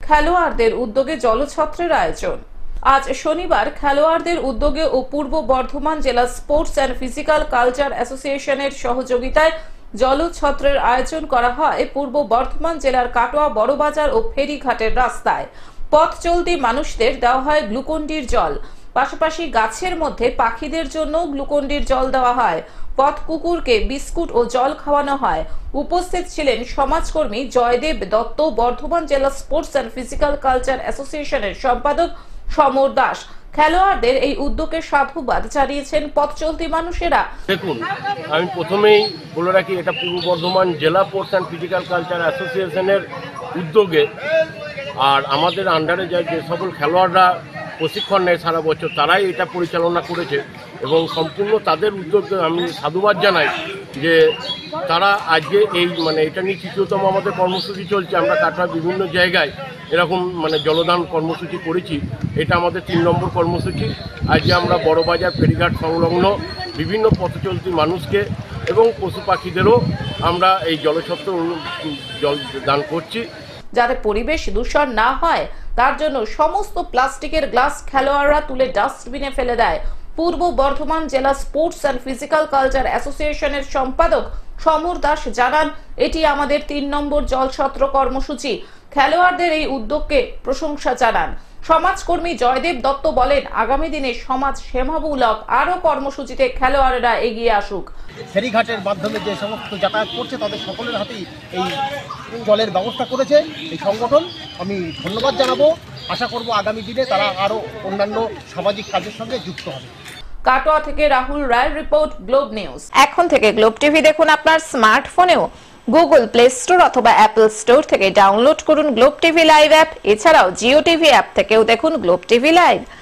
খেলোয়াড়দের উদ্যোগে জলছত্রের আয়োজন। আজ শনিবার খেলোয়াড়দের উদ্যোগে ও পূর্ব বর্ধমান জেলা স্পোর্টস অ্যান্ড ফিজিক্যাল কালচার অ্যাসোসিয়েশনের সহযোগিতায় জলছত্রের আয়োজন করা হয় পূর্ব বর্ধমান জেলার কাটোয়া বড়বাজার ও ফেরিঘাটের রাস্তায়। পথ চলতি মানুষদের দেওয়া হয় গ্লুকন্ডির জল, পাশাপাশি গাছের মধ্যে পাখিদের জন্য গ্লুকন্ডির জল দেওয়া হয়। পথ কুকুরকে বিস্কুট ও জল খাওয়ানো হয়। উপস্থিত ছিলেন সমাজকর্মী জয়দেব দত্ত, বর্ধমান জেলা স্পোর্টস অ্যান্ড ফিজিক্যাল কালচার অ্যাসোসিয়েশনের সম্পাদক সমর দাস। খেলোয়াড়দের এই উদ্যোগে সাধুবাদ জানিয়েছেন পথ চলতি মানুষেরা। দেখুন, আমি প্রথমেই বলে রাখি, এটা পূর্ব বর্ধমান জেলা স্পোর্টস অ্যান্ড ফিজিক্যাল কালচার অ্যাসোসিয়েশনের উদ্যোগে। আর আমাদের আন্ডারে যে সকল খেলোয়াড়রা প্রশিক্ষণ নেয় সারা বছর, তারাই এটা পরিচালনা করেছে এবং সম্পূর্ণ তাদের উদ্যোগে আমি সাধুবাদ জানাই যে তারা আজকে এই এটা নিয়ে তৃতীয়তম আমাদের কর্মসূচি চলছে। আমরা কাটোয়ার বিভিন্ন জায়গায় এরকম জলদান কর্মসূচি করেছি। এটা আমাদের 3 নম্বর কর্মসূচি। আজকে আমরা বড়বাজার ফেরিঘাট সংলগ্ন বিভিন্ন পথচলতি মানুষকে এবং পশু পাখিদেরও আমরা এই জলছত্র জল দান করছি। যাতে পরিবেশ দূষণ না হয় তার জন্য সমস্ত প্লাস্টিকের গ্লাস খেলোয়াড়রা তুলে ডাস্টবিনে ফেলে দেয়। পূর্ব বর্ধমান জেলা স্পোর্টস অ্যান্ড ফিজিক্যাল কালচার অ্যাসোসিয়েশনের সম্পাদক সমর দাস জানান, এটি আমাদের 3 নম্বর জলছত্র কর্মসূচি। খেলোয়াড়দের এই উদ্যোগকে প্রশংসা জানান। সমাজকর্মী জয়দেব দত্ত বলেন, আগামী দিনে সমাজ সেবামূলক আরো কর্মসূচিতে খেলোয়াড়রা এগিয়ে আসুক। ফেরিঘাটের মাধ্যমে যে সমস্ত যাতায়াত করছে তাদের সকলের হাতেই এই জলের ব্যবস্থা করেছে এই সংগঠন। আমি ধন্যবাদ জানাবো। আশা করব আগামী দিনে তারা আরো অন্যান্য সামাজিক কাজের সঙ্গে যুক্ত হবে। কাটোয়া থেকে রাহুল রায়ের রিপোর্ট, গ্লোব নিউজ। এখন থেকে গ্লোব টিভি দেখুন আপনার স্মার্টফোনেও। গুগল প্লে স্টোর অথবা অ্যাপল স্টোর থেকে ডাউনলোড করুন গ্লোব টিভি লাইভ অ্যাপ। এছাড়াও জিও টিভি অ্যাপ থেকেও দেখুন গ্লোব টিভি লাইভ।